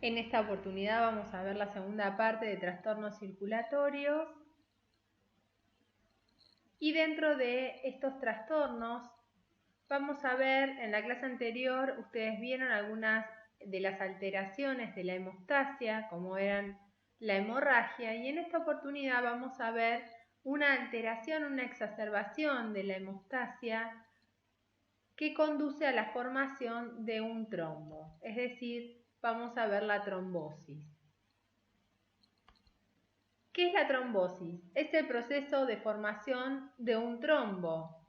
En esta oportunidad vamos a ver la segunda parte de trastornos circulatorios y dentro de estos trastornos vamos a ver, en la clase anterior ustedes vieron algunas de las alteraciones de la hemostasia, como eran la hemorragia, y en esta oportunidad vamos a ver una alteración, una exacerbación de la hemostasia que conduce a la formación de un trombo, es decir, vamos a ver la trombosis. ¿Qué es la trombosis? Es el proceso de formación de un trombo.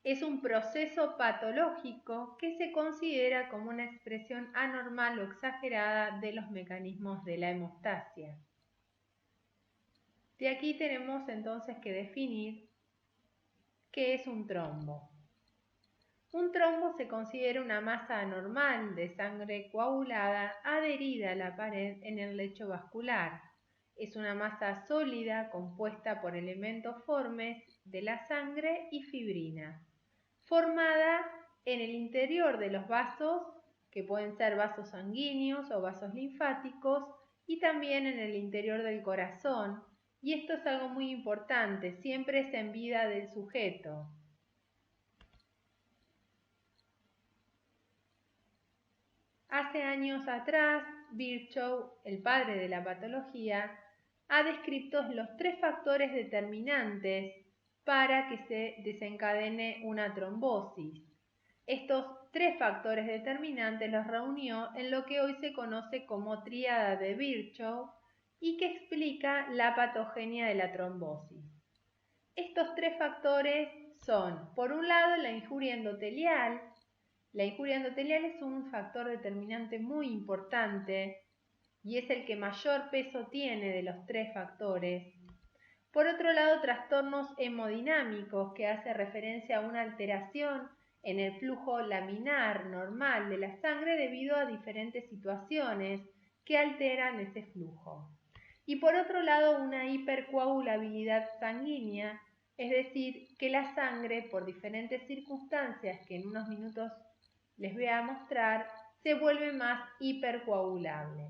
Es un proceso patológico que se considera como una expresión anormal o exagerada de los mecanismos de la hemostasia. De aquí tenemos entonces que definir qué es un trombo. Un trombo se considera una masa anormal de sangre coagulada adherida a la pared en el lecho vascular. Es una masa sólida compuesta por elementos formes de la sangre y fibrina, formada en el interior de los vasos, que pueden ser vasos sanguíneos o vasos linfáticos, y también en el interior del corazón, y esto es algo muy importante, siempre es en vida del sujeto. Hace años atrás, Virchow, el padre de la patología, ha descrito los 3 factores determinantes para que se desencadene una trombosis. Estos 3 factores determinantes los reunió en lo que hoy se conoce como tríada de Virchow y que explica la patogenia de la trombosis. Estos 3 factores son, por un lado, la injuria endotelial. La injuria endotelial es un factor determinante muy importante y es el que mayor peso tiene de los 3 factores. Por otro lado, trastornos hemodinámicos, que hace referencia a una alteración en el flujo laminar normal de la sangre debido a diferentes situaciones que alteran ese flujo. Y por otro lado, una hipercoagulabilidad sanguínea, es decir, que la sangre, por diferentes circunstancias que en unos minutos les voy a mostrar, se vuelve más hipercoagulable.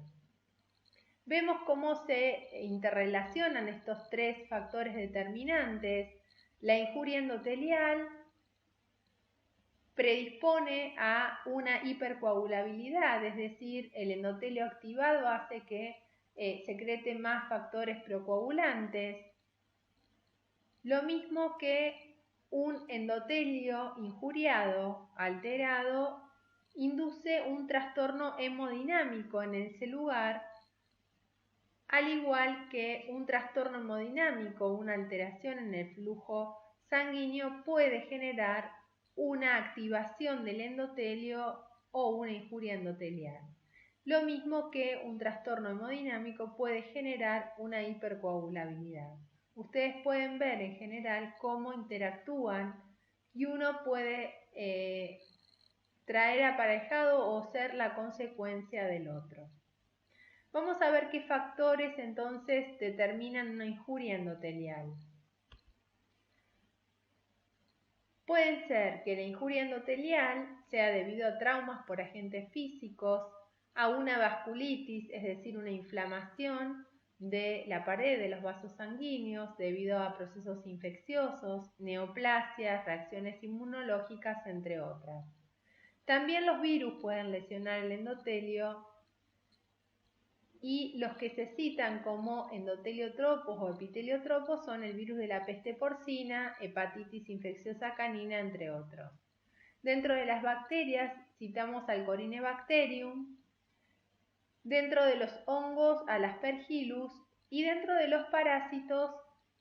Vemos cómo se interrelacionan estos 3 factores determinantes. La injuria endotelial predispone a una hipercoagulabilidad, es decir, el endotelio activado hace que secrete más factores procoagulantes. Lo mismo que un endotelio injuriado, alterado, induce un trastorno hemodinámico en ese lugar, al igual que un trastorno hemodinámico, una alteración en el flujo sanguíneo puede generar una activación del endotelio o una injuria endotelial. Lo mismo que un trastorno hemodinámico puede generar una hipercoagulabilidad. Ustedes pueden ver en general cómo interactúan y uno puede traer aparejado o ser la consecuencia del otro. Vamos a ver qué factores entonces determinan una injuria endotelial. Pueden ser que la injuria endotelial sea debido a traumas por agentes físicos, a una vasculitis, es decir, una inflamación de la pared de los vasos sanguíneos debido a procesos infecciosos, neoplasias, reacciones inmunológicas, entre otras. También los virus pueden lesionar el endotelio y los que se citan como endoteliotropos o epiteliotropos son el virus de la peste porcina, hepatitis infecciosa canina, entre otros. Dentro de las bacterias citamos al Corynebacterium, dentro de los hongos al Aspergillus y dentro de los parásitos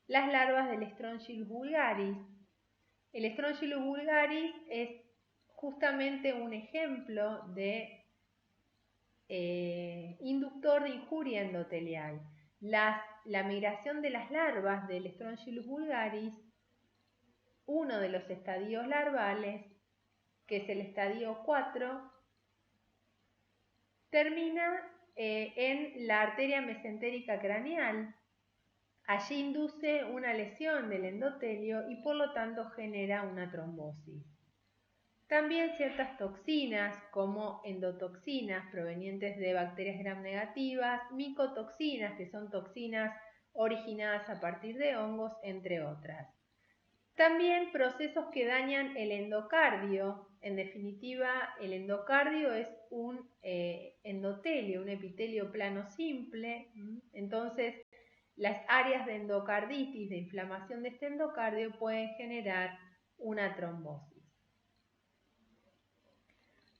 las larvas del Strongylus vulgaris. El Strongylus vulgaris es justamente un ejemplo de inductor de injuria endotelial. La migración de las larvas del Strongylus vulgaris, uno de los estadios larvales, que es el estadio 4, termina en la arteria mesentérica craneal. Allí induce una lesión del endotelio y por lo tanto genera una trombosis. También ciertas toxinas como endotoxinas provenientes de bacterias gram negativas, micotoxinas que son toxinas originadas a partir de hongos, entre otras. También procesos que dañan el endocardio. En definitiva, el endocardio es un endotelio, un epitelio plano simple. Entonces, las áreas de endocarditis, de inflamación de este endocardio, pueden generar una trombosis.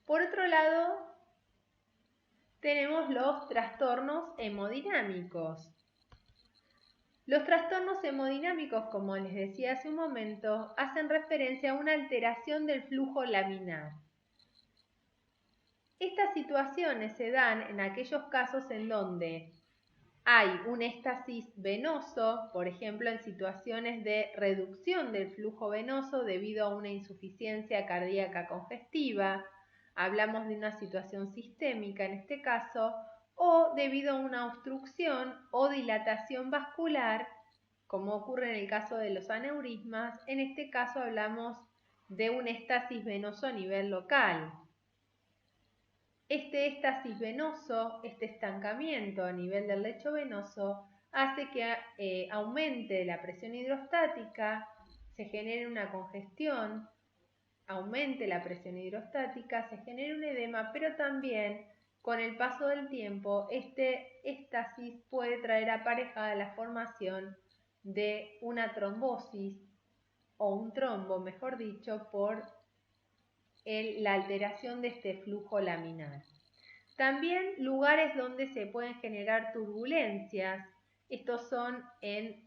Por otro lado, tenemos los trastornos hemodinámicos. Los trastornos hemodinámicos, como les decía hace un momento, hacen referencia a una alteración del flujo laminar. Estas situaciones se dan en aquellos casos en donde hay un éstasis venoso, por ejemplo, en situaciones de reducción del flujo venoso debido a una insuficiencia cardíaca congestiva, hablamos de una situación sistémica en este caso, o debido a una obstrucción o dilatación vascular, como ocurre en el caso de los aneurismas. En este caso hablamos de un éstasis venoso a nivel local. Este éstasis venoso, este estancamiento a nivel del lecho venoso, hace que aumente la presión hidrostática, se genere una congestión, aumente la presión hidrostática, se genere un edema, pero también con el paso del tiempo este éstasis puede traer aparejada la formación de una trombosis o un trombo, mejor dicho, por la alteración de este flujo laminar. También lugares donde se pueden generar turbulencias. Estos son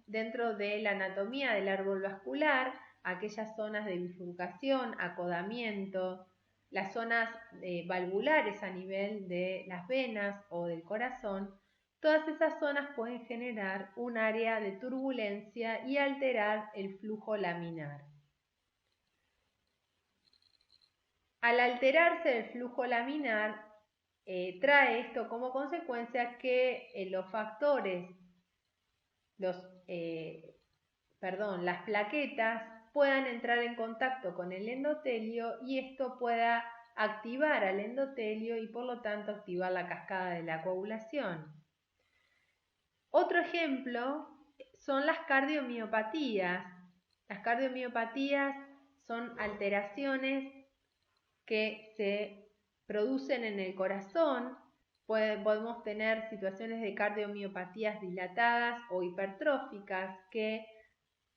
dentro de la anatomía del árbol vascular, aquellas zonas de bifurcación, acodamiento, las zonas valvulares a nivel de las venas o del corazón. Todas esas zonas pueden generar un área de turbulencia y alterar el flujo laminar. Al alterarse el flujo laminar, trae esto como consecuencia que los factores, las plaquetas puedan entrar en contacto con el endotelio y esto pueda activar al endotelio y por lo tanto activar la cascada de la coagulación. Otro ejemplo son las cardiomiopatías. Las cardiomiopatías son alteraciones que se producen en el corazón. Podemos tener situaciones de cardiomiopatías dilatadas o hipertróficas que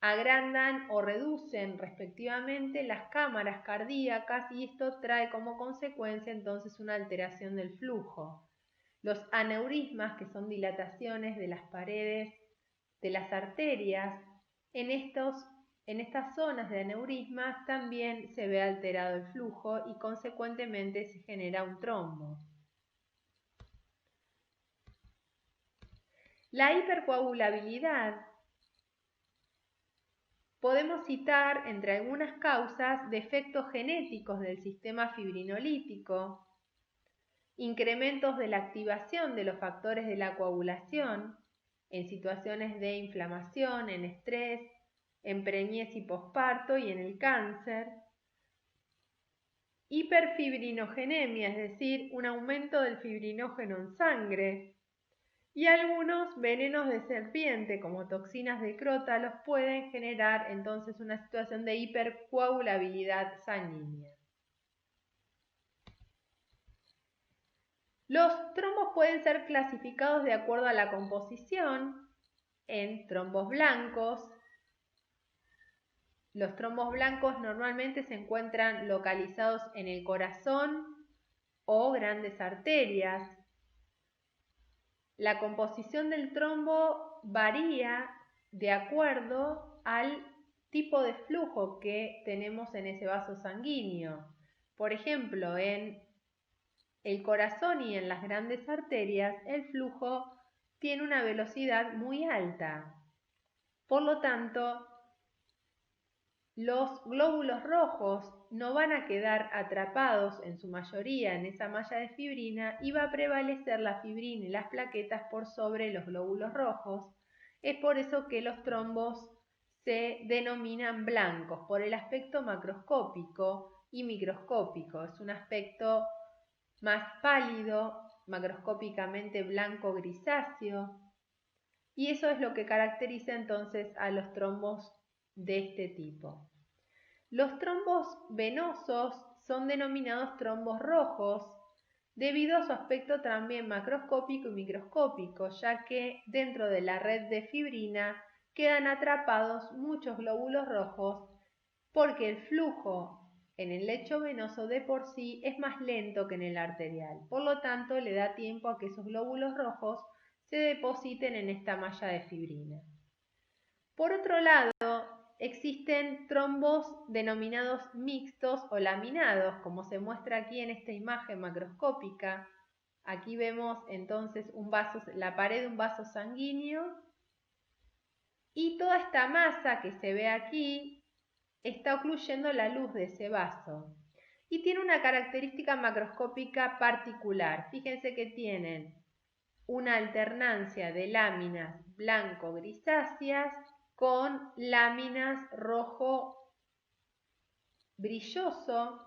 agrandan o reducen respectivamente las cámaras cardíacas y esto trae como consecuencia entonces una alteración del flujo. Los aneurismas, que son dilataciones de las paredes de las arterias, en estas zonas de aneurismas también se ve alterado el flujo y consecuentemente se genera un trombo. La hipercoagulabilidad podemos citar entre algunas causas defectos genéticos del sistema fibrinolítico, incrementos de la activación de los factores de la coagulación en situaciones de inflamación, en estrés, en preñez y posparto y en el cáncer, hiperfibrinogenemia, es decir, un aumento del fibrinógeno en sangre, y algunos venenos de serpiente como toxinas de crótalos pueden generar entonces una situación de hipercoagulabilidad sanguínea. Los trombos pueden ser clasificados de acuerdo a la composición en trombos blancos. Los trombos blancos normalmente se encuentran localizados en el corazón o grandes arterias. La composición del trombo varía de acuerdo al tipo de flujo que tenemos en ese vaso sanguíneo. Por ejemplo, en el corazón y en las grandes arterias, el flujo tiene una velocidad muy alta. Por lo tanto, los glóbulos rojos no van a quedar atrapados en su mayoría en esa malla de fibrina y va a prevalecer la fibrina y las plaquetas por sobre los glóbulos rojos. Es por eso que los trombos se denominan blancos, por el aspecto macroscópico y microscópico. Es un aspecto más pálido, macroscópicamente blanco grisáceo, y eso es lo que caracteriza entonces a los trombos de este tipo. Los trombos venosos son denominados trombos rojos debido a su aspecto también macroscópico y microscópico, ya que dentro de la red de fibrina quedan atrapados muchos glóbulos rojos porque el flujo en el lecho venoso de por sí es más lento que en el arterial. Por lo tanto, le da tiempo a que esos glóbulos rojos se depositen en esta malla de fibrina. Por otro lado, existen trombos denominados mixtos o laminados, como se muestra aquí en esta imagen macroscópica. Aquí vemos entonces la pared de un vaso sanguíneo y toda esta masa que se ve aquí está ocluyendo la luz de ese vaso. Y tiene una característica macroscópica particular. Fíjense que tienen una alternancia de láminas blanco-grisáceas con láminas rojo brilloso,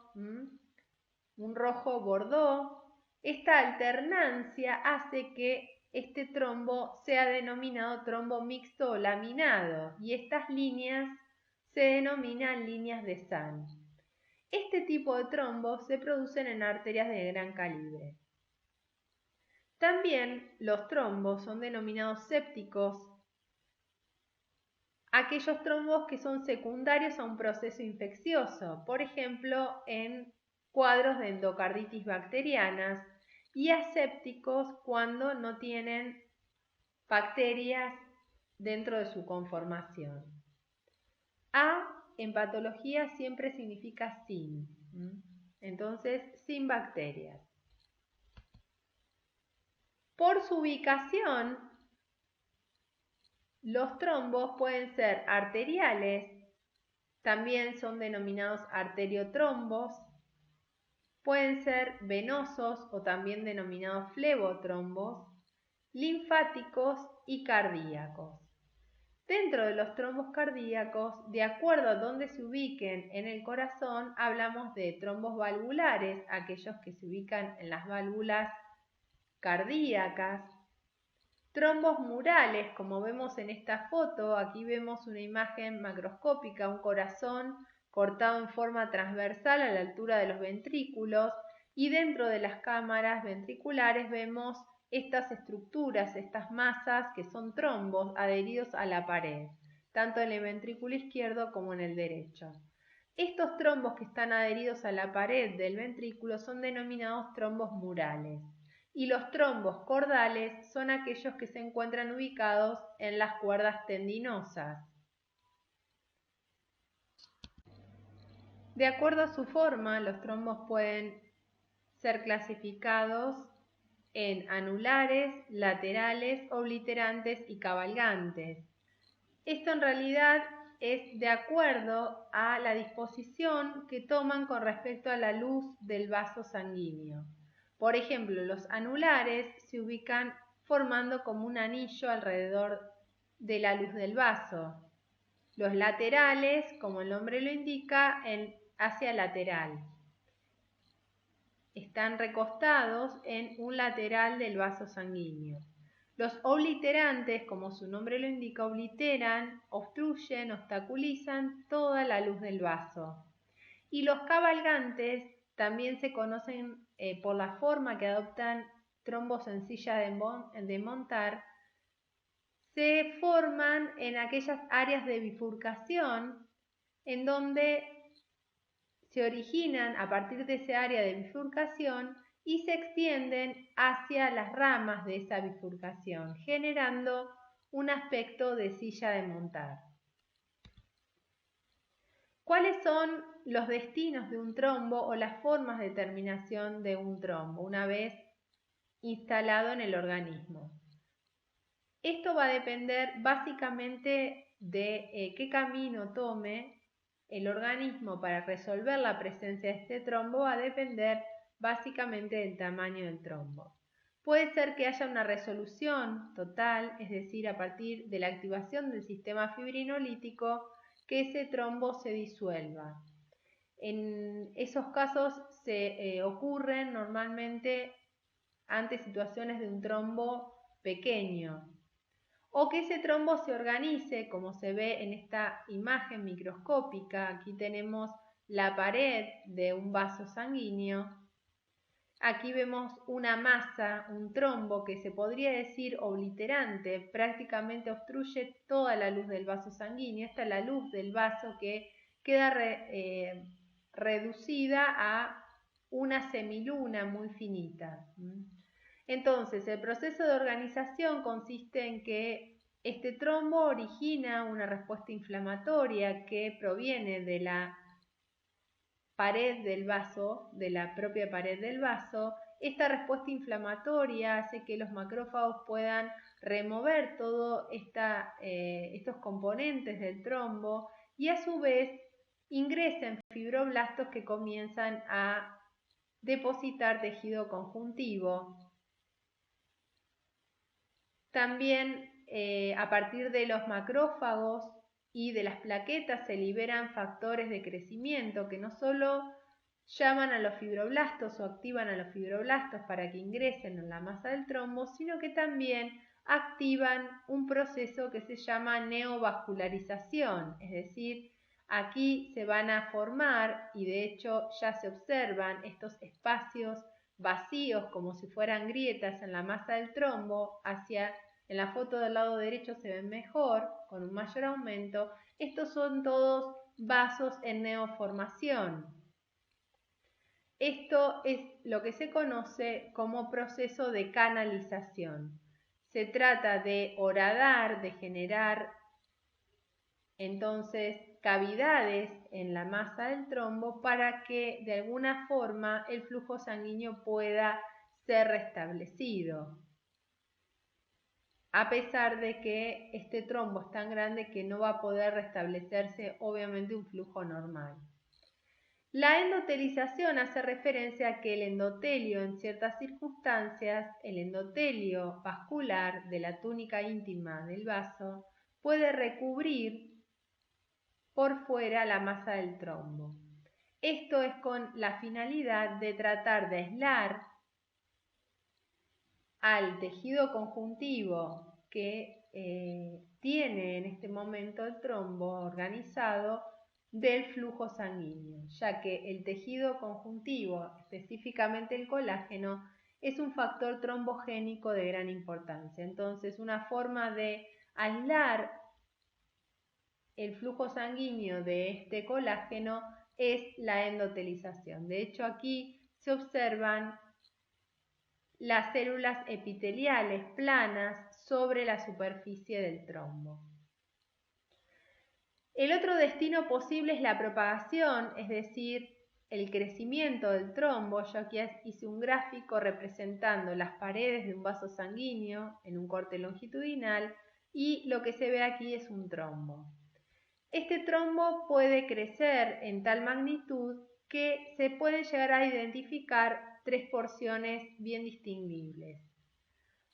un rojo bordó. Esta alternancia hace que este trombo sea denominado trombo mixto o laminado y estas líneas se denominan líneas de Sahn. Este tipo de trombos se producen en arterias de gran calibre. También los trombos son denominados sépticos, aquellos trombos que son secundarios a un proceso infeccioso, por ejemplo, en cuadros de endocarditis bacterianas, y asépticos cuando no tienen bacterias dentro de su conformación. A en patología siempre significa sin, entonces sin bacterias. Por su ubicación, los trombos pueden ser arteriales, también son denominados arteriotrombos, pueden ser venosos o también denominados flebotrombos, linfáticos y cardíacos. Dentro de los trombos cardíacos, de acuerdo a dónde se ubiquen en el corazón, hablamos de trombos valvulares, aquellos que se ubican en las válvulas cardíacas, trombos murales, como vemos en esta foto. Aquí vemos una imagen macroscópica, un corazón cortado en forma transversal a la altura de los ventrículos, y dentro de las cámaras ventriculares vemos estas estructuras, estas masas que son trombos adheridos a la pared, tanto en el ventrículo izquierdo como en el derecho. Estos trombos que están adheridos a la pared del ventrículo son denominados trombos murales. Y los trombos cordales son aquellos que se encuentran ubicados en las cuerdas tendinosas. De acuerdo a su forma, los trombos pueden ser clasificados en anulares, laterales, obliterantes y cabalgantes. Esto en realidad es de acuerdo a la disposición que toman con respecto a la luz del vaso sanguíneo. Por ejemplo, los anulares se ubican formando como un anillo alrededor de la luz del vaso. Los laterales, como el nombre lo indica, hacia lateral. Están recostados en un lateral del vaso sanguíneo. Los obliterantes, como su nombre lo indica, obliteran, obstruyen, obstaculizan toda la luz del vaso. Y los cabalgantes también se conocen por la forma que adoptan trombos en silla de montar. Se forman en aquellas áreas de bifurcación en donde se originan a partir de esa área de bifurcación y se extienden hacia las ramas de esa bifurcación, generando un aspecto de silla de montar. ¿Cuáles son los destinos de un trombo o las formas de terminación de un trombo una vez instalado en el organismo? Esto va a depender básicamente de qué camino tome el organismo para resolver la presencia de este trombo. Va a depender básicamente del tamaño del trombo. Puede ser que haya una resolución total, es decir, a partir de la activación del sistema fibrinolítico, que ese trombo se disuelva. En esos casos se ocurren normalmente ante situaciones de un trombo pequeño, o que ese trombo se organice como se ve en esta imagen microscópica. Aquí tenemos la pared de un vaso sanguíneo. Aquí vemos una masa, un trombo que se podría decir obliterante, prácticamente obstruye toda la luz del vaso sanguíneo. Esta es la luz del vaso que queda reducida a una semiluna muy finita. Entonces, el proceso de organización consiste en que este trombo origina una respuesta inflamatoria que proviene de la pared del vaso, de la propia pared del vaso. Esta respuesta inflamatoria hace que los macrófagos puedan remover todos estos componentes del trombo y a su vez ingresan fibroblastos que comienzan a depositar tejido conjuntivo. También a partir de los macrófagos y de las plaquetas se liberan factores de crecimiento que no solo llaman a los fibroblastos o activan a los fibroblastos para que ingresen en la masa del trombo, sino que también activan un proceso que se llama neovascularización, es decir, aquí se van a formar, y de hecho ya se observan estos espacios vacíos como si fueran grietas en la masa del trombo. En la foto del lado derecho se ven mejor, con un mayor aumento. Estos son todos vasos en neoformación. Esto es lo que se conoce como proceso de canalización. Se trata de horadar, de generar entonces cavidades en la masa del trombo para que de alguna forma el flujo sanguíneo pueda ser restablecido, a pesar de que este trombo es tan grande que no va a poder restablecerse obviamente un flujo normal. La endotelización hace referencia a que el endotelio, en ciertas circunstancias, el endotelio vascular de la túnica íntima del vaso, puede recubrir por fuera la masa del trombo. Esto es con la finalidad de tratar de aislar al tejido conjuntivo que tiene en este momento el trombo organizado del flujo sanguíneo, ya que el tejido conjuntivo, específicamente el colágeno, es un factor trombogénico de gran importancia. Entonces, una forma de aislar el flujo sanguíneo de este colágeno es la endotelización. De hecho, aquí se observan las células epiteliales planas sobre la superficie del trombo. El otro destino posible es la propagación, es decir, el crecimiento del trombo. Yo aquí hice un gráfico representando las paredes de un vaso sanguíneo en un corte longitudinal y lo que se ve aquí es un trombo. Este trombo puede crecer en tal magnitud que se pueden llegar a identificar tres porciones bien distinguibles.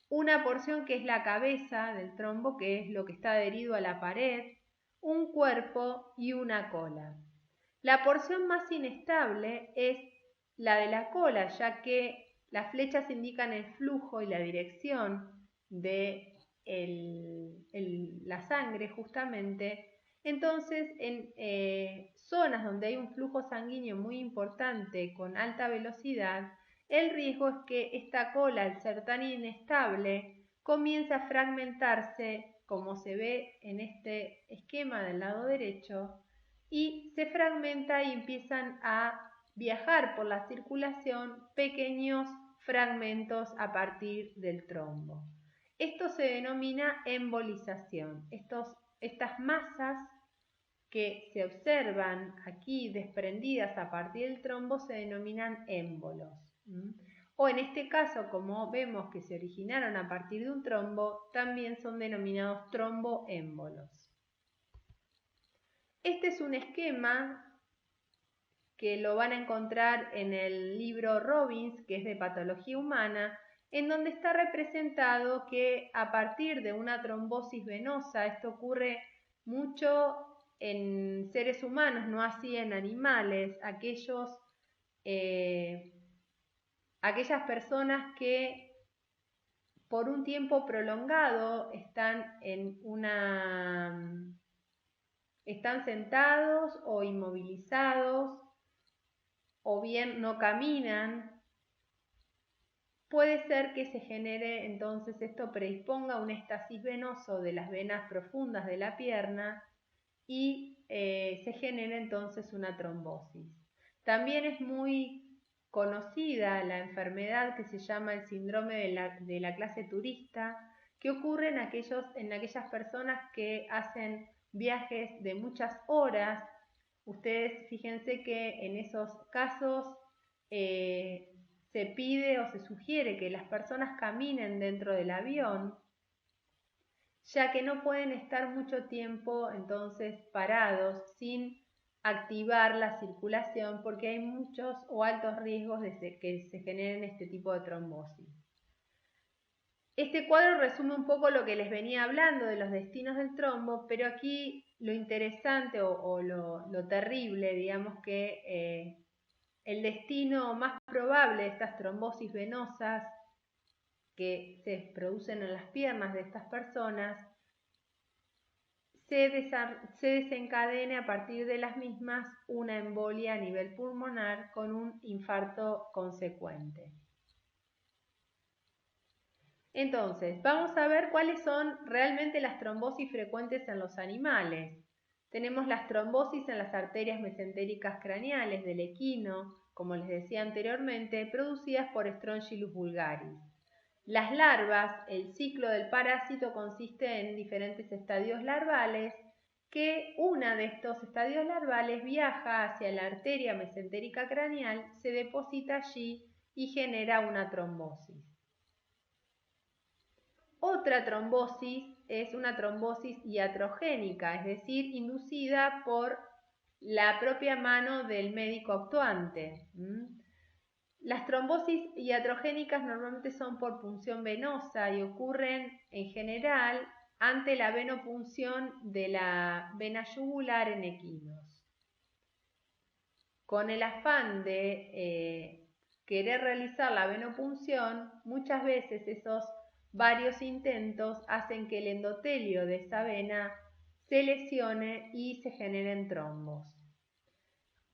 Una porción que es la cabeza del trombo, que es lo que está adherido a la pared, un cuerpo y una cola. La porción más inestable es la de la cola, ya que las flechas indican el flujo y la dirección de la sangre justamente. Entonces, en zonas donde hay un flujo sanguíneo muy importante con alta velocidad, el riesgo es que esta cola, al ser tan inestable, comience a fragmentarse, como se ve en este esquema del lado derecho, y se fragmenta y empiezan a viajar por la circulación pequeños fragmentos a partir del trombo. Esto se denomina embolización. Estas masas que se observan aquí desprendidas a partir del trombo se denominan émbolos. O en este caso, como vemos que se originaron a partir de un trombo, también son denominados tromboémbolos. Este es un esquema que lo van a encontrar en el libro Robbins, que es de patología humana, en donde está representado que a partir de una trombosis venosa, esto ocurre mucho en seres humanos, no así en animales, aquellas personas que por un tiempo prolongado están sentados o inmovilizados o bien no caminan, puede ser que se genere, entonces esto predisponga un éstasis venoso de las venas profundas de la pierna y se genera entonces una trombosis. También es muy conocida la enfermedad que se llama el síndrome de la clase turista, que ocurre en aquellas personas que hacen viajes de muchas horas. Ustedes fíjense que en esos casos se pide o se sugiere que las personas caminen dentro del avión, ya que no pueden estar mucho tiempo entonces parados sin activar la circulación, porque hay muchos o altos riesgos de que se generen este tipo de trombosis. Este cuadro resume un poco lo que les venía hablando de los destinos del trombo, pero aquí lo interesante o lo terrible, digamos que el destino más probable de estas trombosis venosas que se producen en las piernas de estas personas se desencadene a partir de las mismas una embolia a nivel pulmonar con un infarto consecuente. Entonces, vamos a ver cuáles son realmente las trombosis frecuentes en los animales. Tenemos las trombosis en las arterias mesentéricas craneales del equino, como les decía anteriormente, producidas por Strongylus vulgaris. Las larvas, el ciclo del parásito consiste en diferentes estadios larvales, que una de estos estadios larvales viaja hacia la arteria mesentérica craneal, se deposita allí y genera una trombosis. Otra trombosis es una trombosis iatrogénica, es decir, inducida por la propia mano del médico actuante. Las trombosis iatrogénicas normalmente son por punción venosa y ocurren en general ante la venopunción de la vena yugular en equinos. Con el afán de querer realizar la venopunción, muchas veces esos varios intentos hacen que el endotelio de esa vena se lesione y se generen trombos.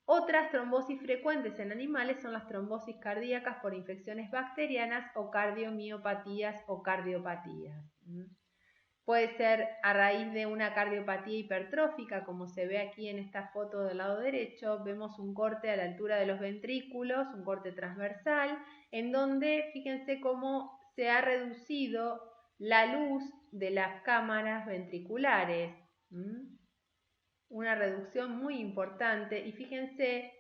Otras trombosis frecuentes en animales son las trombosis cardíacas por infecciones bacterianas o cardiomiopatías o cardiopatías. Puede ser a raíz de una cardiopatía hipertrófica, como se ve aquí en esta foto del lado derecho. Vemos un corte a la altura de los ventrículos, un corte transversal, en donde fíjense cómo se ha reducido la luz de las cámaras ventriculares. Una reducción muy importante y fíjense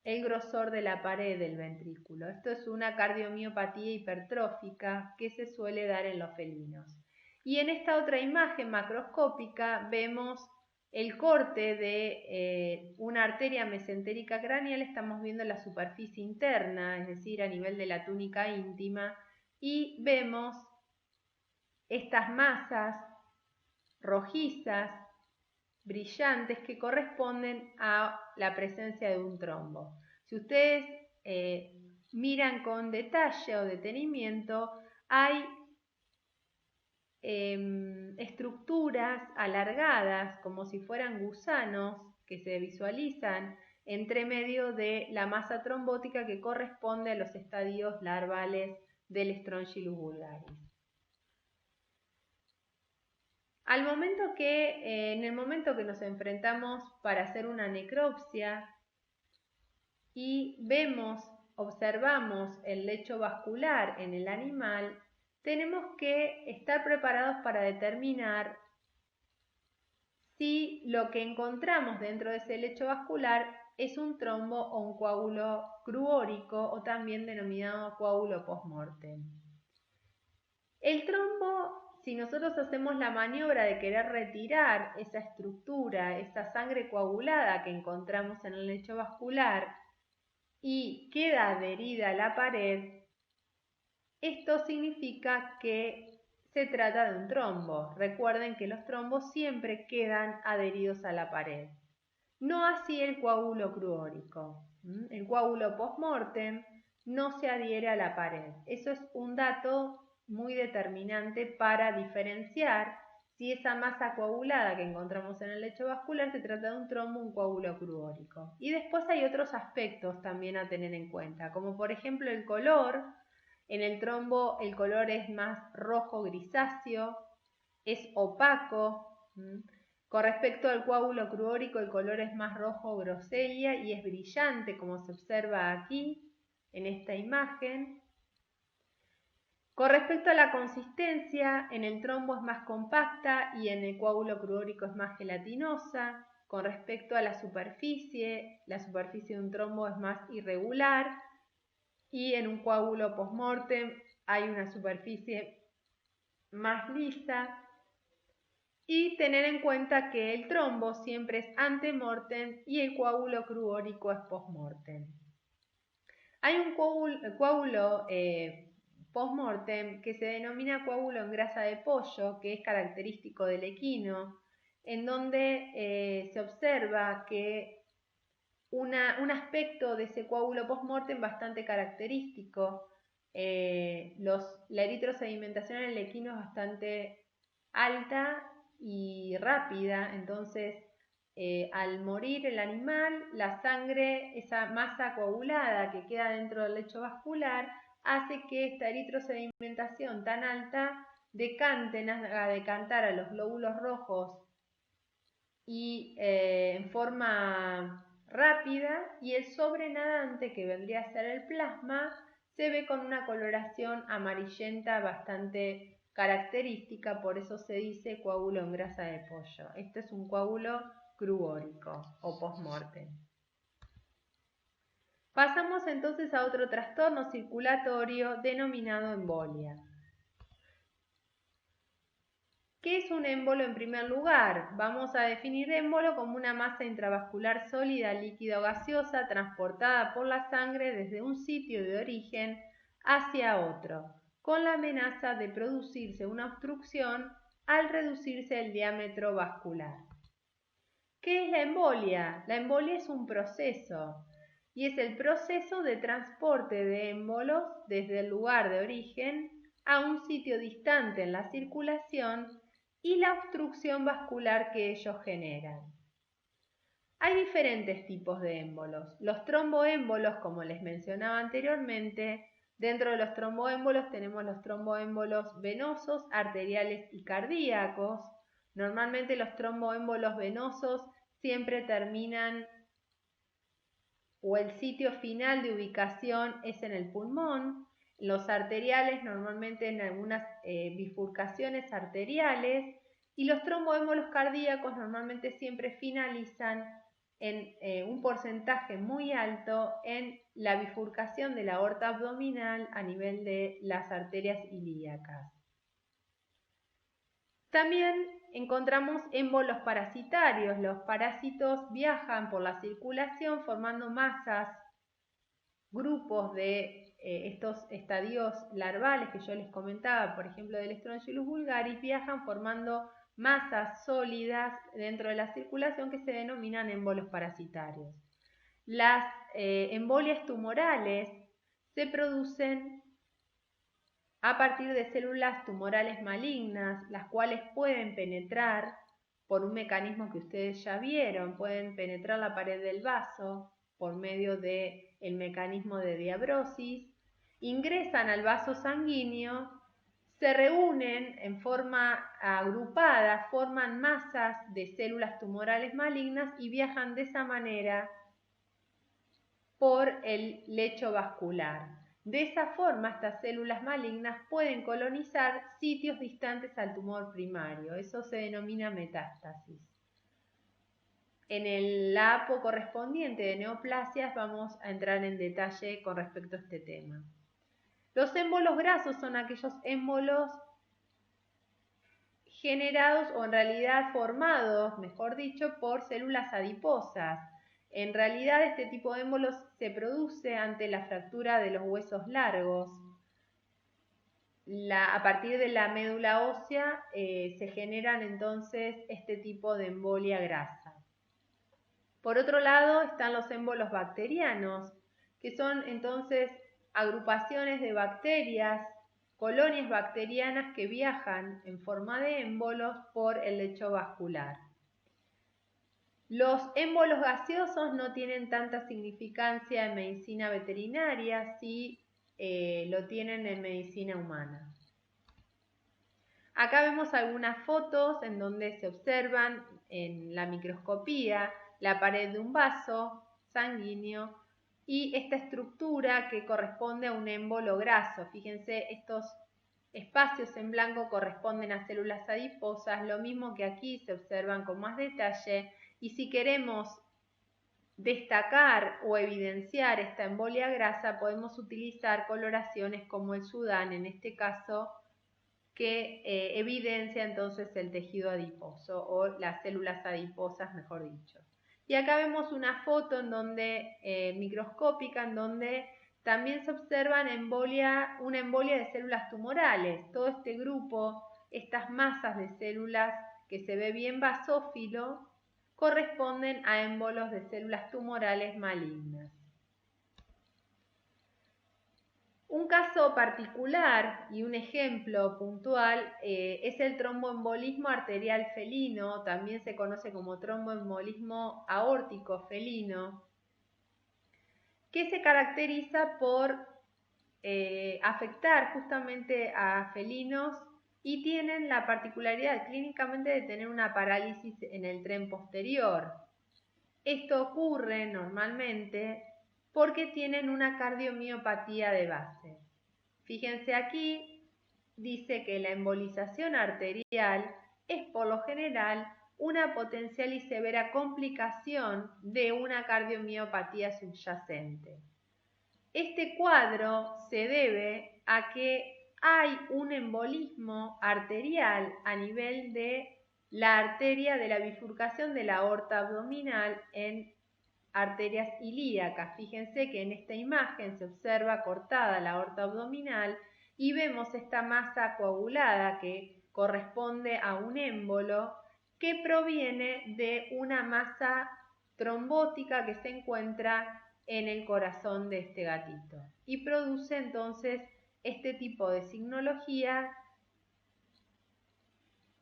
el grosor de la pared del ventrículo. Esto es una cardiomiopatía hipertrófica que se suele dar en los felinos. Y en esta otra imagen macroscópica vemos el corte de una arteria mesentérica craneal. Estamos viendo la superficie interna, es decir, a nivel de la túnica íntima, y vemos estas masas rojizas brillantes que corresponden a la presencia de un trombo. Si ustedes miran con detalle o detenimiento, hay estructuras alargadas como si fueran gusanos que se visualizan entre medio de la masa trombótica que corresponde a los estadios larvales del Strongylus vulgaris. En el momento que nos enfrentamos para hacer una necropsia y observamos el lecho vascular en el animal, tenemos que estar preparados para determinar si lo que encontramos dentro de ese lecho vascular es un trombo o un coágulo cruórico, o también denominado coágulo post-mortem. El trombo, si nosotros hacemos la maniobra de querer retirar esa estructura, esa sangre coagulada que encontramos en el lecho vascular y queda adherida a la pared, esto significa que se trata de un trombo. Recuerden que los trombos siempre quedan adheridos a la pared. No así el coágulo cruórico. El coágulo post-mortem no se adhiere a la pared. Eso es un dato muy determinante para diferenciar si esa masa coagulada que encontramos en el lecho vascular se trata de un trombo o un coágulo cruórico. Y después hay otros aspectos también a tener en cuenta, como por ejemplo el color. En el trombo el color es más rojo grisáceo, es opaco. Con respecto al coágulo cruórico, el color es más rojo grosella y es brillante, como se observa aquí en esta imagen. Con respecto a la consistencia, en el trombo es más compacta y en el coágulo cruórico es más gelatinosa. Con respecto a la superficie de un trombo es más irregular y en un coágulo post-mortem hay una superficie más lisa. Y tener en cuenta que el trombo siempre es ante-mortem y el coágulo cruórico es post-mortem. Hay un coágulo post-mortem que se denomina coágulo en grasa de pollo, que es característico del equino, en donde se observa que un aspecto de ese coágulo post-mortem bastante característico. La eritrosedimentación en el equino es bastante alta y rápida, entonces al morir el animal, la sangre, esa masa coagulada que queda dentro del lecho vascular, hace que esta eritrosedimentación tan alta haga decantar a los glóbulos rojos y en forma rápida, y el sobrenadante, que vendría a ser el plasma, se ve con una coloración amarillenta bastante característica, por eso se dice coágulo en grasa de pollo. Este es un coágulo cruórico o post-mortem. Pasamos entonces a otro trastorno circulatorio denominado embolia. ¿Qué es un émbolo en primer lugar? Vamos a definir émbolo como una masa intravascular sólida, líquida o gaseosa transportada por la sangre desde un sitio de origen hacia otro, con la amenaza de producirse una obstrucción al reducirse el diámetro vascular. ¿Qué es la embolia? La embolia es un proceso y es el proceso de transporte de émbolos desde el lugar de origen a un sitio distante en la circulación y la obstrucción vascular que ellos generan. Hay diferentes tipos de émbolos. Los tromboémbolos, como les mencionaba anteriormente, dentro de los tromboémbolos tenemos los tromboémbolos venosos, arteriales y cardíacos. Normalmente los tromboémbolos venosos siempre terminan, o el sitio final de ubicación es en el pulmón. Los arteriales normalmente en algunas bifurcaciones arteriales, y los tromboémbolos cardíacos normalmente siempre finalizan en un porcentaje muy alto en la bifurcación de la aorta abdominal a nivel de las arterias ilíacas. También encontramos émbolos parasitarios. Los parásitos viajan por la circulación formando masas, grupos de estos estadios larvales que yo les comentaba, por ejemplo del Strongylosis vulgaris, viajan formando masas sólidas dentro de la circulación que se denominan émbolos parasitarios. Las embolias tumorales se producen a partir de células tumorales malignas, las cuales pueden penetrar por un mecanismo que ustedes ya vieron, pueden penetrar la pared del vaso por medio del mecanismo de diabrosis, ingresan al vaso sanguíneo, se reúnen en forma agrupada, forman masas de células tumorales malignas y viajan de esa manera por el lecho vascular. De esa forma, estas células malignas pueden colonizar sitios distantes al tumor primario. Eso se denomina metástasis. En la APO correspondiente de neoplasias vamos a entrar en detalle con respecto a este tema. Los émbolos grasos son aquellos émbolos generados o en realidad formados, mejor dicho, por células adiposas. En realidad este tipo de émbolos se produce ante la fractura de los huesos largos. a partir de la médula ósea se generan entonces este tipo de embolia grasa. Por otro lado están los émbolos bacterianos, que son entonces agrupaciones de bacterias, colonias bacterianas que viajan en forma de émbolos por el lecho vascular. Los émbolos gaseosos no tienen tanta significancia en medicina veterinaria, sí lo tienen en medicina humana. Acá vemos algunas fotos en donde se observan en la microscopía la pared de un vaso sanguíneo y esta estructura que corresponde a un émbolo graso. Fíjense, estos espacios en blanco corresponden a células adiposas, lo mismo que aquí se observan con más detalle, y si queremos destacar o evidenciar esta embolia grasa podemos utilizar coloraciones como el sudán, en este caso, que evidencia entonces el tejido adiposo o las células adiposas, mejor dicho. Y acá vemos una foto en donde, microscópica, en donde también se observan una embolia de células tumorales. Todo este grupo, estas masas de células que se ve bien basófilo, corresponden a émbolos de células tumorales malignas. Un caso particular y un ejemplo puntual es el tromboembolismo arterial felino, también se conoce como tromboembolismo aórtico felino, que se caracteriza por afectar justamente a felinos y tienen la particularidad clínicamente de tener una parálisis en el tren posterior. Esto ocurre normalmente porque tienen una cardiomiopatía de base. Fíjense aquí, dice que la embolización arterial es por lo general una potencial y severa complicación de una cardiomiopatía subyacente. Este cuadro se debe a que hay un embolismo arterial a nivel de la arteria de la bifurcación de la aorta abdominal en arterias ilíacas. Fíjense que en esta imagen se observa cortada la aorta abdominal y vemos esta masa coagulada que corresponde a un émbolo que proviene de una masa trombótica que se encuentra en el corazón de este gatito y produce entonces este tipo de signología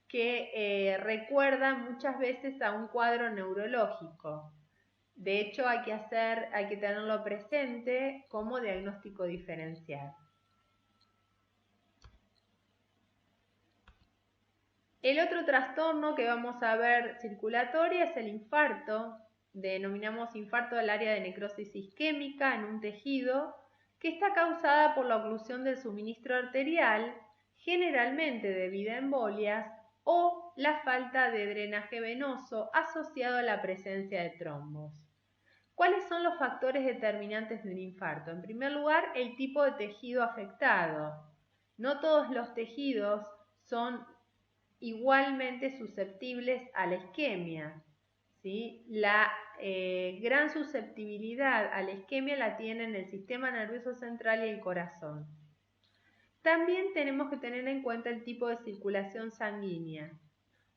que recuerda muchas veces a un cuadro neurológico. De hecho, hay que tenerlo presente como diagnóstico diferencial. El otro trastorno que vamos a ver circulatorio es el infarto. Denominamos infarto del área de necrosis isquémica en un tejido que está causada por la oclusión del suministro arterial, generalmente debido a embolias o la falta de drenaje venoso asociado a la presencia de trombos. ¿Cuáles son los factores determinantes de un infarto? En primer lugar, el tipo de tejido afectado. No todos los tejidos son igualmente susceptibles a la isquemia, ¿sí? La gran susceptibilidad a la isquemia la tienen el sistema nervioso central y el corazón. También tenemos que tener en cuenta el tipo de circulación sanguínea.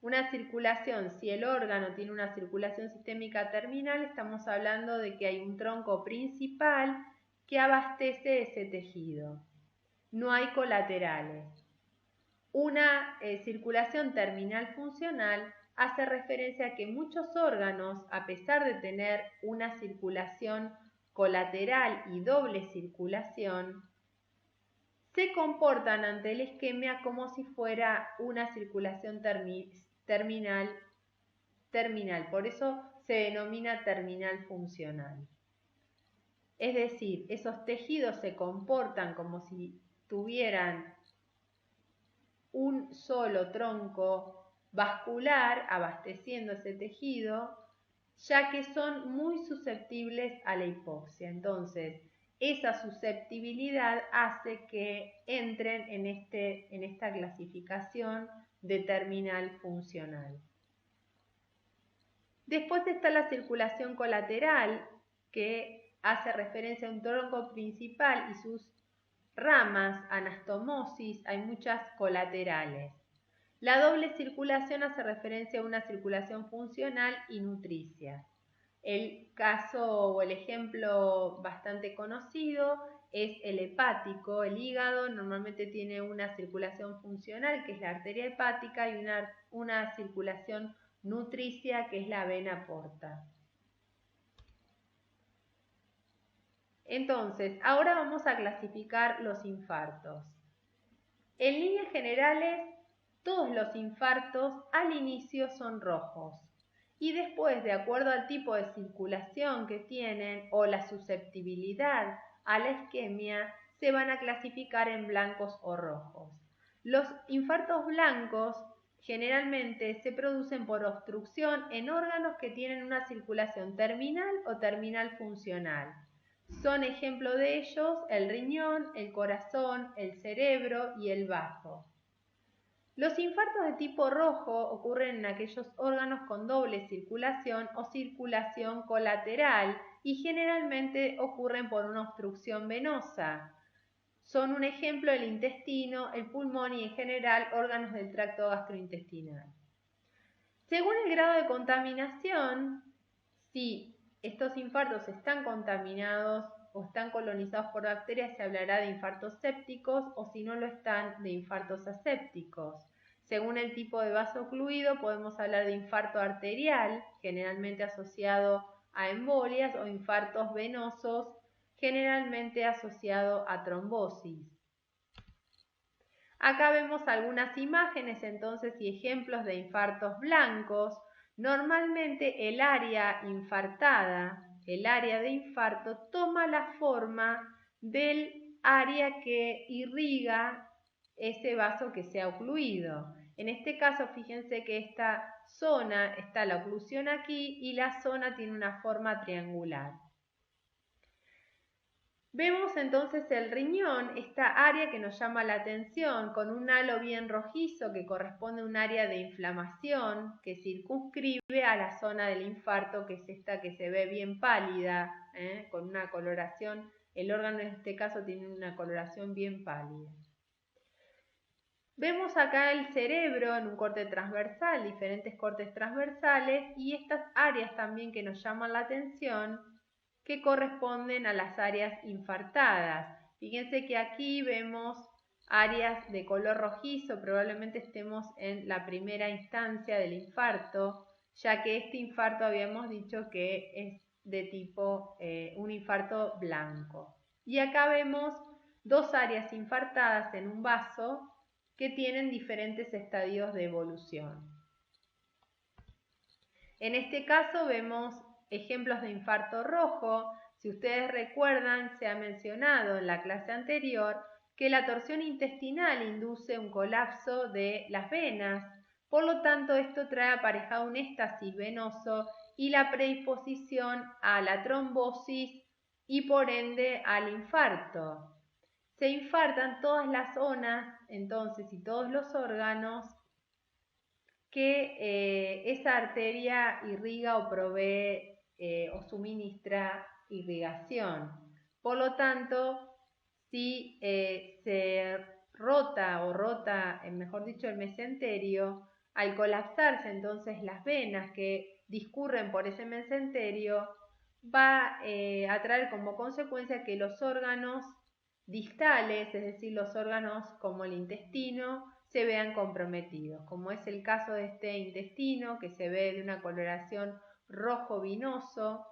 Una circulación, si el órgano tiene una circulación sistémica terminal, estamos hablando de que hay un tronco principal que abastece ese tejido. No hay colaterales. Una circulación terminal funcional hace referencia a que muchos órganos, a pesar de tener una circulación colateral y doble circulación, se comportan ante la isquemia como si fuera una circulación terminal. Por eso se denomina terminal funcional. Es decir, esos tejidos se comportan como si tuvieran un solo tronco vascular abasteciendo ese tejido, ya que son muy susceptibles a la hipoxia. Entonces, esa susceptibilidad hace que entren en esta clasificación de terminal funcional. Después está la circulación colateral, que hace referencia a un tronco principal y sus ramas, anastomosis, hay muchas colaterales. La doble circulación hace referencia a una circulación funcional y nutricia. El caso o el ejemplo bastante conocido es el hepático. El hígado normalmente tiene una circulación funcional, que es la arteria hepática, y una circulación nutricia, que es la vena porta. Entonces, ahora vamos a clasificar los infartos. En líneas generales, todos los infartos al inicio son rojos y después, de acuerdo al tipo de circulación que tienen o la susceptibilidad a la isquemia, se van a clasificar en blancos o rojos. Los infartos blancos generalmente se producen por obstrucción en órganos que tienen una circulación terminal o terminal funcional. Son ejemplo de ellos el riñón, el corazón, el cerebro y el bazo. Los infartos de tipo rojo ocurren en aquellos órganos con doble circulación o circulación colateral y generalmente ocurren por una obstrucción venosa. Son un ejemplo el intestino, el pulmón y en general órganos del tracto gastrointestinal. Según el grado de contaminación, si estos infartos están contaminados o están colonizados por bacterias, se hablará de infartos sépticos, o si no lo están, de infartos asépticos. Según el tipo de vaso ocluido, podemos hablar de infarto arterial, generalmente asociado a embolias, o infartos venosos, generalmente asociado a trombosis. Acá vemos algunas imágenes entonces y ejemplos de infartos blancos. Normalmente el área infartada, el área de infarto, toma la forma del área que irriga ese vaso que se ha ocluido. En este caso, fíjense que esta zona está la oclusión aquí y la zona tiene una forma triangular. Vemos entonces el riñón, esta área que nos llama la atención, con un halo bien rojizo que corresponde a un área de inflamación que circunscribe a la zona del infarto, que es esta que se ve bien pálida, con una coloración, el órgano en este caso tiene una coloración bien pálida. Vemos acá el cerebro en un corte transversal, diferentes cortes transversales, y estas áreas también que nos llaman la atención, que corresponden a las áreas infartadas. Fíjense que aquí vemos áreas de color rojizo, probablemente estemos en la primera instancia del infarto, ya que este infarto habíamos dicho que es de tipo un infarto blanco. Y acá vemos dos áreas infartadas en un vaso que tienen diferentes estadios de evolución. En este caso vemos ejemplos de infarto rojo. Si ustedes recuerdan, se ha mencionado en la clase anterior que la torsión intestinal induce un colapso de las venas. Por lo tanto, esto trae aparejado un éstasis venoso y la predisposición a la trombosis y por ende al infarto. Se infartan todas las zonas, entonces, y todos los órganos que esa arteria irriga o provee o suministra irrigación. Por lo tanto, si se rota mejor dicho, el mesenterio, al colapsarse entonces las venas que discurren por ese mesenterio, va a traer como consecuencia que los órganos distales, es decir, los órganos como el intestino, se vean comprometidos, como es el caso de este intestino que se ve de una coloración rojo vinoso,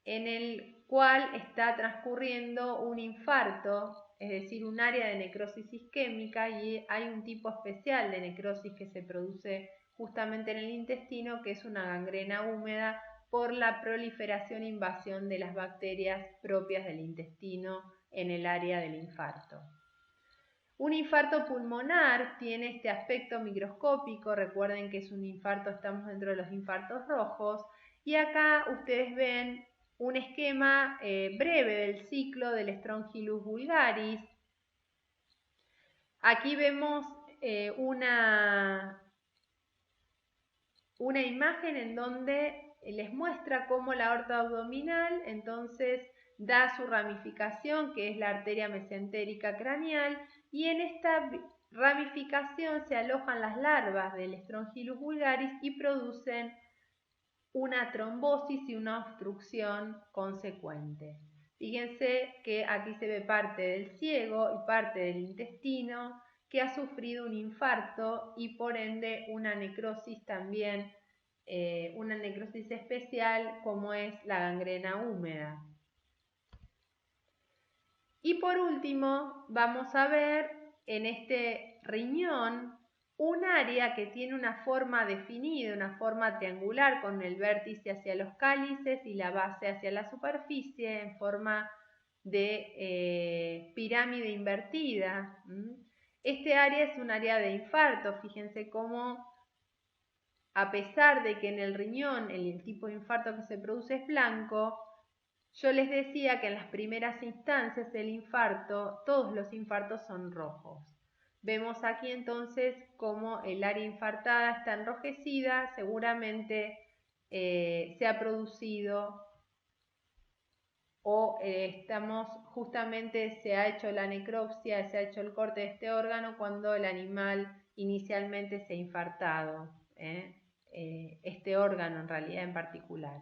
en el cual está transcurriendo un infarto, es decir, un área de necrosis isquémica, y hay un tipo especial de necrosis que se produce justamente en el intestino, que es una gangrena húmeda por la proliferación e invasión de las bacterias propias del intestino en el área del infarto. Un infarto pulmonar tiene este aspecto microscópico, recuerden que es un infarto, estamos dentro de los infartos rojos, y acá ustedes ven un esquema breve del ciclo del Strongylus vulgaris. Aquí vemos una imagen en donde les muestra cómo la aorta abdominal entonces da su ramificación, que es la arteria mesentérica craneal, y en esta ramificación se alojan las larvas del Strongylus vulgaris y producen una trombosis y una obstrucción consecuente. Fíjense que aquí se ve parte del ciego y parte del intestino que ha sufrido un infarto y por ende una necrosis también, una necrosis especial como es la gangrena húmeda. Y por último vamos a ver en este riñón un área que tiene una forma definida, una forma triangular con el vértice hacia los cálices y la base hacia la superficie en forma de pirámide invertida. Este área es un área de infarto. Fíjense cómo, a pesar de que en el riñón el tipo de infarto que se produce es blanco, yo les decía que en las primeras instancias del infarto, todos los infartos son rojos. Vemos aquí entonces cómo el área infartada está enrojecida, seguramente se ha producido o justamente se ha hecho la necropsia, se ha hecho el corte de este órgano cuando el animal inicialmente se ha infartado, este órgano en realidad en particular.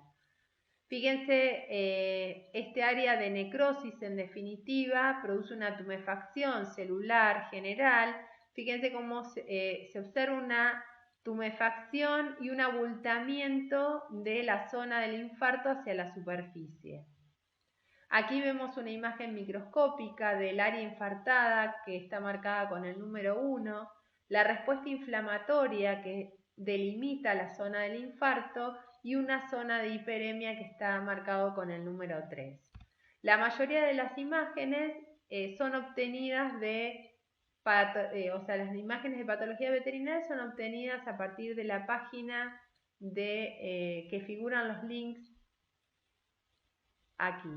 Fíjense, este área de necrosis en definitiva produce una tumefacción celular general. Fíjense cómo se observa una tumefacción y un abultamiento de la zona del infarto hacia la superficie. Aquí vemos una imagen microscópica del área infartada que está marcada con el número 1, la respuesta inflamatoria que delimita la zona del infarto y una zona de hiperemia que está marcado con el número 3. La mayoría de las imágenes son obtenidas las imágenes de patología veterinaria son obtenidas a partir de la página que figuran los links aquí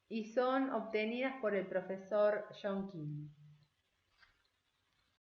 y son obtenidas por el profesor John King.